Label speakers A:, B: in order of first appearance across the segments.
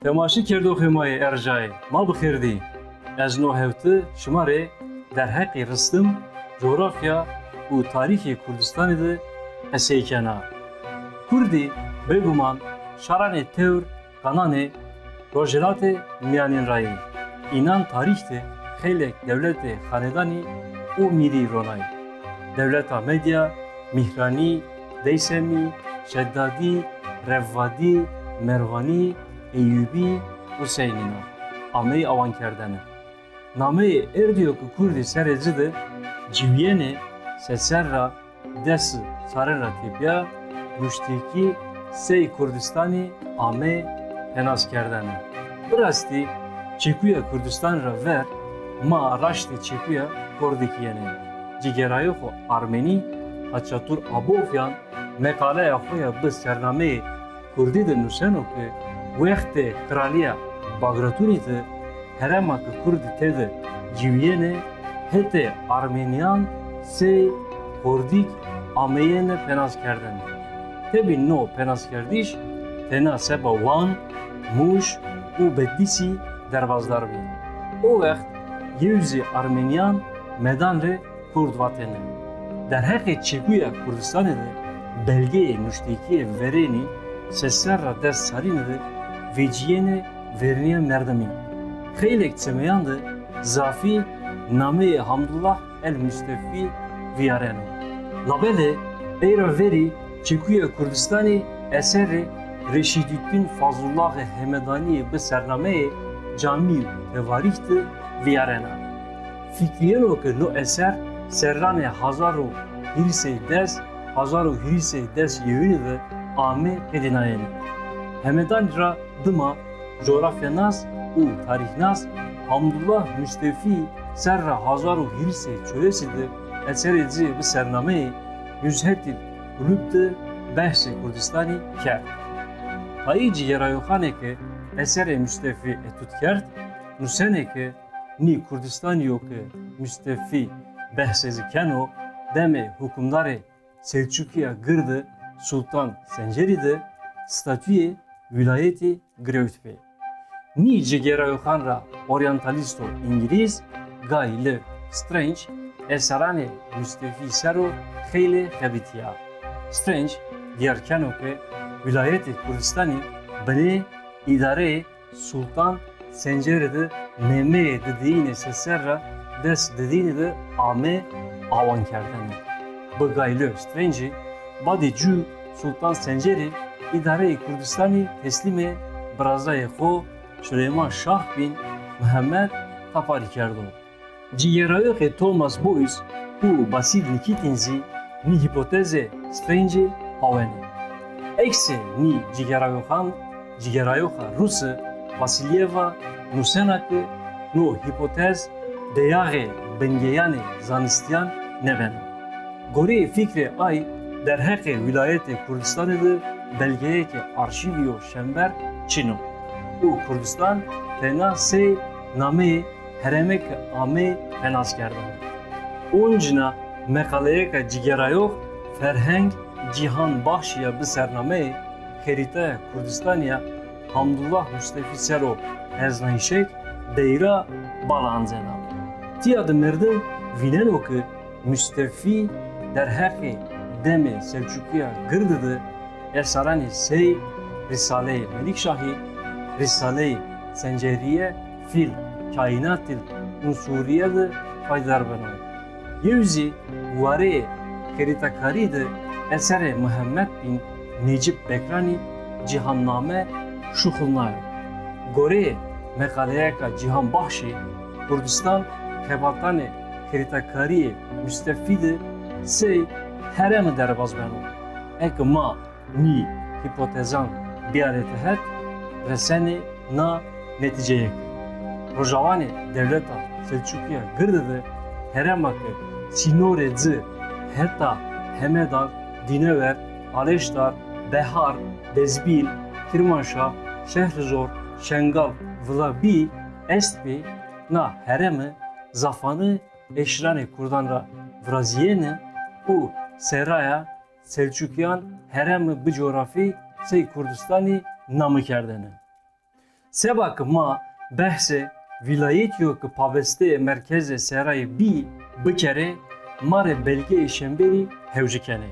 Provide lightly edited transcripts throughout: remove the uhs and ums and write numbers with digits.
A: تماشی کردو خیمای ارجای ما بخیردی از نو هفته شماره در حق رستم جغرافیا و تاریخ کردستان ده اسیکنا کردی بگومان شران تور قانان روجرات میانین رایی اینان تاریخ ده خیلی دولت خاندانی و میری رونای دولت مدیا میهرانی دیسمی شدادی روادی مروانی ایوبی و سینینا آمه آوان کردنه نامه اردیو که کردی سر زده جوینه سسر را دست ساره را تیپیا مشتیکی سی کردستانی آمه پناس کردنه براستی چکویا کردستان را ور ما رشت چکویا کردکیانه جگرایو خو آرمنی حچاتور آبوفیان مقاله خویا به سرنامه کردی ده نوشنو که وقت کرالیا باگراتونی ده هرما که کردی تده جویینه هته آرمنیان سی کردیک آمیین پناس کردن تبی نو پناس کردیش تنا سبا وان موش و بدیسی دروازدار بید او وقت یوزی آرمنیان مدان ره کرد واتنه در حق چکویا کردستان ده belge müşteki vereni sesler dest sarinadı veciyene verniye merdami. Xeylek çemeyandı zafi name Hamdullah el Müstefi viyareno. Labele eyra veri Çekuya Kurdistani eseri Reşidüddin Fazlullah Hemedani be sername cami tevarihti viyarena. Fikriyeno ke no eser serrane hazaru hirse des Hazaru Hürise ders yevini ve ame pedinayeni. Hemedan ra dıma coğrafyanaz u tarihnaz Hamdullah Müstefi serra Hazaru Hürise çölesidir esereci ve sername yüzhetil ulubde behse Kurdistani kert. Hayici yerayohaneke esere Müstefi etut kert nuseneke ni Kurdistani yok Müstefi behsezi keno deme hükümdarı Selçukya Gırdı Sultan Senceri'de statüye vilayeti Greutbe. Ni Cigerayohanra orientalisto İngiliz Guy Strange esarane Müstefi Sero Khele Khabitiya. Strange diğer kanoke vilayeti Kurdistani beni idare Sultan Senceri'de neme dediğine seserra des dediğine de ame avan kerdeni. Bıgaylı Strange, Badicu Sultan Senceri idare-i Kurdistan'ı teslime Braza'ya xo Süleyman Şah bin Muhammed tapari kerdo. Ciyerayı Thomas Boyce bu Basil Nikitinzi ni hipoteze Strange havene. Ekse ni Cigerayoha Rusı Vasilyeva Nusenakı no hipotez deyare bengeyane zanistiyan neveno. Gori fikri ay der heke vilayeti Kurdistan'ı belgeye ki arşiviyo şember Çino. Bu Kurdistan tena se name heremek ame penas kerdan. Oncina mekaleye ki cigerayo ferheng cihan bahşiya bi sername herite Kurdistaniya Hamdullah Müstefi Sero eznayşek deyra balanzena. Tiyadı merdim vinen ki Müstefi در حق دم سلجوقیا گردده اثرانی سی رساله ملک شاهی رساله سنجریه فیل کائنات unsuriye de faydar bana. Yevzi vare keritakari de esere Muhammed bin Necip Bekrani cihanname şukhulnay. Gore mekaleye ka cihan bahşi Kurdistan kebatane keritakari müstefidi Sey heremi derbaz beno. Ek ma ni hipotezan biarete het reseni na neticeye. Rojavani devleta Selçukya gırdıdı heremakı sinore zı heta hemedar dinever aleştar behar bezbil kirmanşa şehrizor şengal vlabi estbi na heremi zafanı eşrane kurdanra vraziyene u seraya Selçukyan heremi bi coğrafi sey Kurdistani namı kerdene. Sebak ma behse vilayet yok paveste merkeze serayı bir bikere mare belge şemberi hevcikene.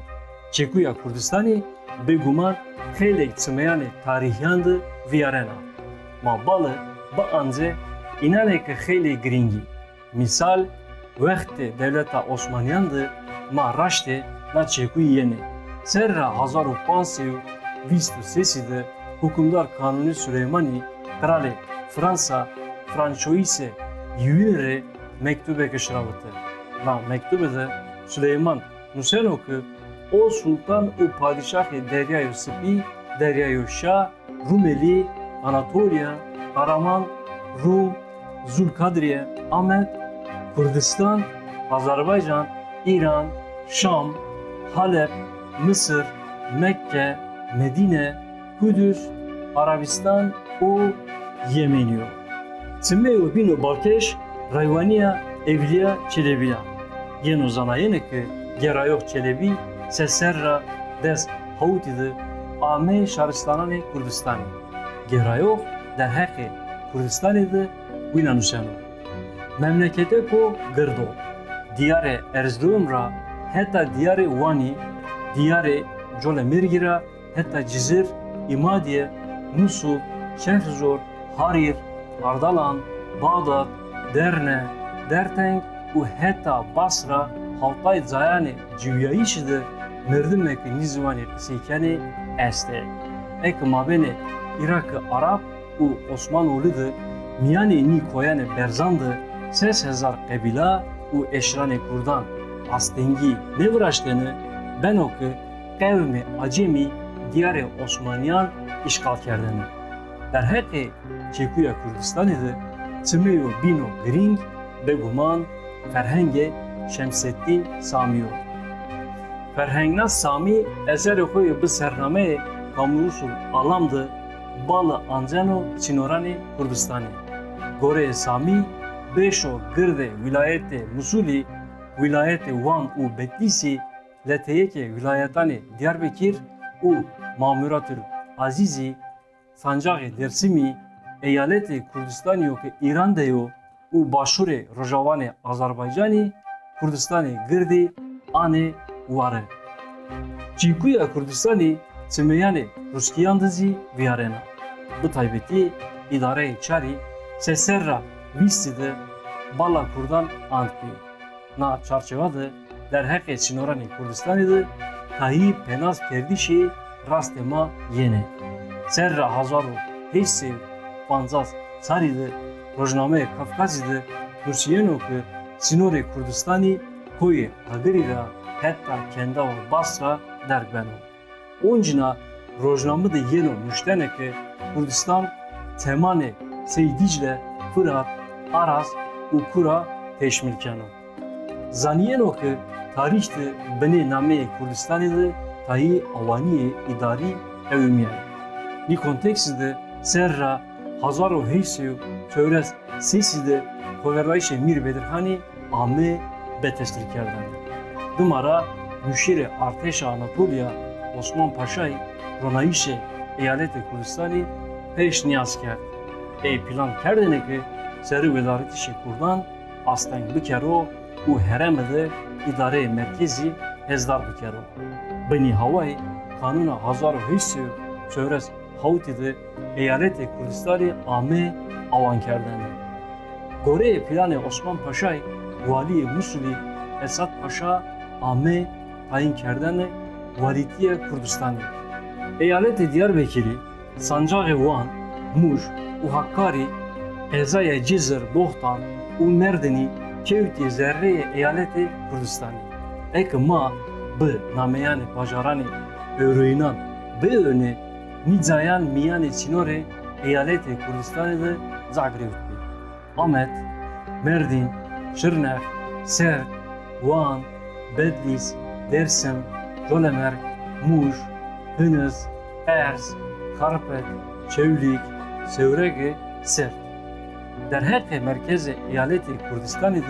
A: Çekuya Kurdistani beguman xelek çmeyane tarihiyandı viyarena. Ma balı ba anze inaneke xeli gringi. Misal vekti devleta Osmaniyandı ma raşte na çekuy yeni. Serra 1523 de hükümdar Kanuni Süleymani Krali Fransa Francoise Yünere mektube kışravıtı. Na mektube de Süleyman Nusenok'u o sultan o padişahı Deryayı Sıpi, Deryayı Şah, Rumeli, Anatolia, Karaman, Rum, Zulkadriye, Ahmet, Kurdistan, Azerbaycan, İran, Şam, Halep, Mısır, Mekke, Medine, Kudüs, Arabistan o Yemeniyo. Tümmeyo bino Balkeş, Rayvaniya, Evliya, Çelebiya. Yeno zanayene ki Gerayok Çelebi, Seserra, Des Havutidı, Ame Şaristanane Kurdistani. Gerayok derheki Kurdistani'di Winanuseno. Memlekete ko Gırdo. Diyare Erzurumra, hatta diyare Vani, diyare Colemirgira, hatta Cizir, İmadiye, Musul, Şehrzor, Harir, Ardalan, Bağdat, Derne, Derteng u hatta Basra Haltay Zayani Cüvyayişidir Mirdimek Nizvani Kısikani Este. Ek mabene Irak-ı Arap u Osmanoğlu'du Miyani ni koyane Berzandı 3000 kabila u eşrane Kurdan Astengi nevraştığını ben oku kavmi Acemi diyare Osmaniyan işgal kerdini. Derheki Çekuya Kurdistan'ıdı Tümeyo Bino Gring Beguman Ferhenge Şemseddin Samiyo. Ferhengna Sami eser koyu bu sername kamurusul alamdı Balı Ancano Çinorani Kurdistan'ı. Gore Sami Beşo Gırde vilayeti Musuli vilayeti Van u Betlisi Leteyeke vilayetani Diyarbakır u Mamuratül Azizi Sancak-ı Dersimi eyaleti Kurdistan yok İran'da yok u başure Rojavani Azerbaycan'ı Kurdistan'ı Gırdi ane varı. Çikuya Kurdistan'ı Tümeyane Ruskiyandızi viyarena. Bu taybeti idare-i çari Seserra Visti'de Bala Kurdan Antpi. Na çarşıvadı derhek Çinorani Kurdistan'ıdı tahi penaz kerdişi rastema yene. Serra Hazaru Heysi Panzaz Sarı'dı Rojname Kafkazı'dı Nursiyenok'u Sinore Kurdistan'ı koyu Agri'da hatta Kendava Basra derbeno. Oncina Rojname de yeno müşteneke Kurdistan temane Seydicle Fırat Aras Ukura teşmilkano. Zaniyenok'u tarihte beni name Kurdistan'ıdı tahi avaniye idari evmiye. Ni kontekside serra Hazaro Heysiyo Çöres Sesi'de Koverayşe Mir Bedirhani Ame Betestirkerden. Dımara Müşire Arteşa Anatolia Osman Paşa'yı Ronayişe Eyaleti Kurdistan'ı peş niyaz kerdi. Plan kerdene ki seri vedareti şekurdan aslen bikero u heremede idare merkezi hezdar bikero. Beni havayı kanuna Hazaro Heysiyo Çöres Havuti'de Eyaleti Kurdistan'ı ame avan kerdendi. Gore planı Osman Paşa'yı Vali Musul'i Esat Paşa ame tayin kerdendi Valitiye Kurdistan'ı. Eyaleti Diyarbakır'ı Sancak-ı Van, Muş, u Hakkari, Ezaya Cizir, Bohtan, u Merdin'i Kevti Zerre Eyaleti Kurdistan'ı. Ek ma bu nameyani bacarani öğreyinan bu öne Nizayan miyani Çinore Eyaleti Kurdistan'ı Zagreb'ti. Ahmet, Merdin, Şırnak, Sert, Van, Bedlis, Dersim, Jolemer, Muş, Hınız, Ers, Karpet, Çevlik, Sevregi, Sert. Derheke merkezi Eyaleti Kurdistan'ı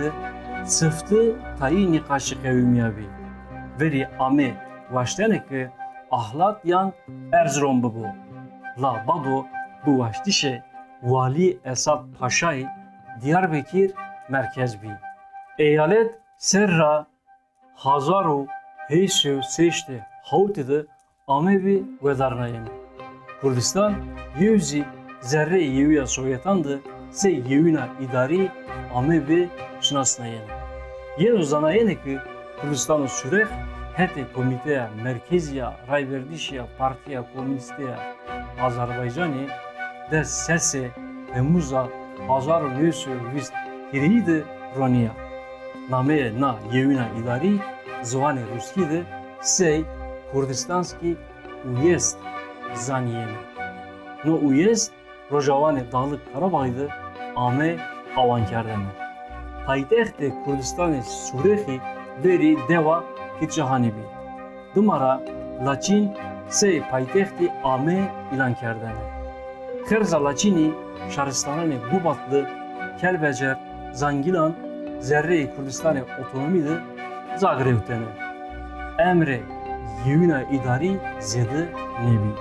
A: sıftı tayini kaşı kevimiyabi. Veri ame vaşteneki ahlat yan Erzurum bu. La bado bu vaştişe Vali Esad Paşa'yı Diyarbakır merkez bi. Eyalet serra Hazaru Heysio seçti havtidı amevi vedarnayın. Kurdistan yüzü zerre yeviya Sovyetandı se yevina idari amevi şınasnayın. Yen uzanayın ki Kurdistan'ı sürek hete komiteye merkeziya Rayberdişiya Partiya Komünistiya Azerbaycan'ı de sesi Temmuz'a Hazaru Heysio vist kiriydi Roniya. Nameye na yevina idari zvanı Ruskiydi sey Kurdistanski uyest zaniyeni. No uyest Rojavane Dağlık Karabağ'dı ame avankerdeme. Paytexte Kurdistan'ı Surehi veri deva kitçahani bi. Dumara Laçin sey paytexti ame ilan kerdeme. Kırza Laçini şaristanı Gubatlı Kelbecer Zangilan Zerre-i Kurdistan'ı otonomiydi Zagreb'tene. Emre yevina idari zedi nebi.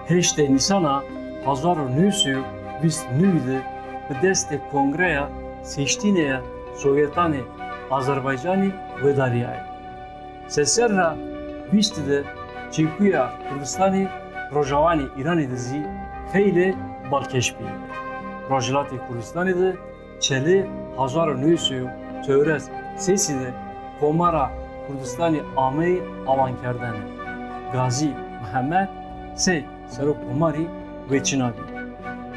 A: Heşte Nisan'a Hazaru Nüsü biz nüydü ve deste kongreya seçtiğine Sovyetanı Azerbaycan'ı ve Darya'yı. Seserra bistide Çinkuya Kurdistan'ı Rojavani İran'ı dizi Heyle Balkeşbi. Rojilatı Kurdistan'ı Çeli Hazaru Nüsü Töres seside Komara Kurdistan'ı Amey avankerdane. Gazi Muhammed se Sero Komari ve Çinabi.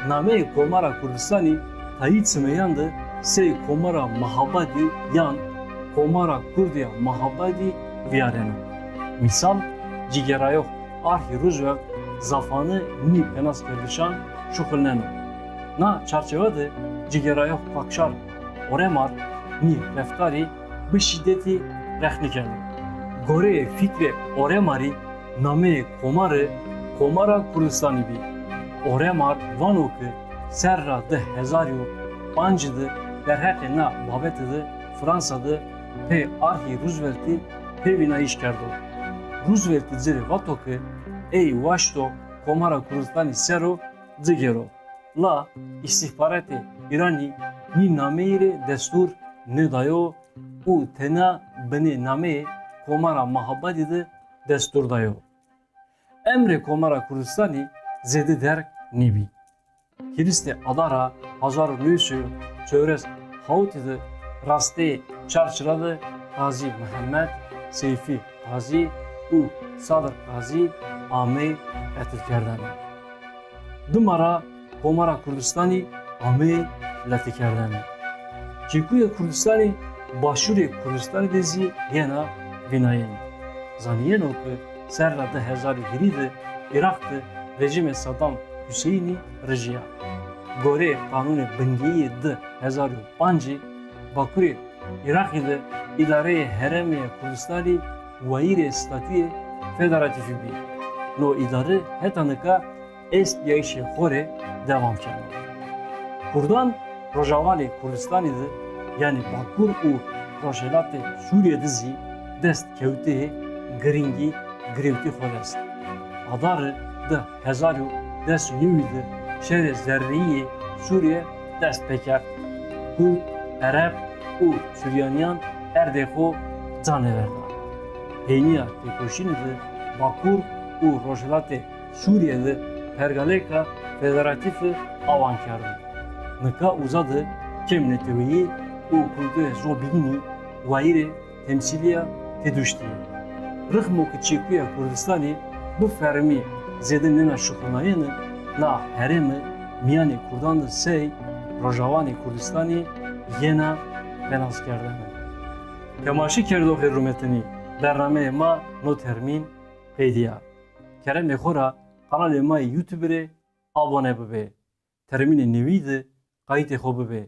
A: Name Komara Kurdistan'ı Tayit Smeyandı se Komara Mahabadi yan Komara Kurdiya Mahabadi Viyareno. Misal Cigerayo Arhi Roosevelt zafanı ni penas kerdişan şukulneno. Na çerçevede Cigerayo Pakşar Oremar ni reftari bu şiddeti rehnikenu. Gore fikre Oremari name Komarı Komara Kurdistan'ı bi. Oremar vanoku serra de hezaryo pancıdı derheke na babetıdı Fransa'dı pe Arhi Roosevelt'i pe vinayiş kerdo. Roosevelt'i ziri vatoku ey vaşto Komara Kurdistan'ı sero zigero. La istihbarati İrani ni nameyre destur ne dayo u tena beni name Komara Mahabadi'de destur dayo. Emre Komara Kurdistan'ı zedi derk nebi. Kiriste adara Hazaru Nüsü çöres havtidı raste çarçıradı Gazi Muhammed Seyfi Gazi u Sadır Gazi Amey etilkerdane. Dumara Komara Kurdistan'ı Amey letikerdane. Çikuya Kurdistan'ı Başuri Kurdistan'ı dezi yena binayen. Zaniyen oku serrada hezarı giriydi Irak'tı rejime Saddam Hüseyin'i rejiya. Gore kanunu bengiyi de hezarı pancı Bakuri Irak'ydı idareye heremeye Kurdistan'ı vayire statüye federatifi bi. No idarı hetanıka est yayışı hore devam kenar. Kurdan Rojavali Kurdistan'ydı yani Bakur u Rojelat'ı Suriye dizi dest kevti gringi grevti xolest. Adarı da hezarı dest yevidi şehre zerriyi Suriye dest peker. Kurd, Arap u Süryaniyan erdexo caneverda. Peyniya tekoşinidı Bakur u Rojelat'ı Suriye'de pergaleka federatifi avankardı. Nika uzadı kemneteviyi u kulde zobini vayire temsiliya teduşti. Rıhmo ki Çikuya Kurdistan'ı bu fermi zedinlena şukunayını na heremi miyani Kurdan'da sey Rojavani Kurdistan'ı yena benazkerdane. Temaşi kerdo hürmetini bername ma no termin peydiya. Kerem ekhora kanal ma YouTube'e abone bebe. Termini neviydi kayıt ekho bebe.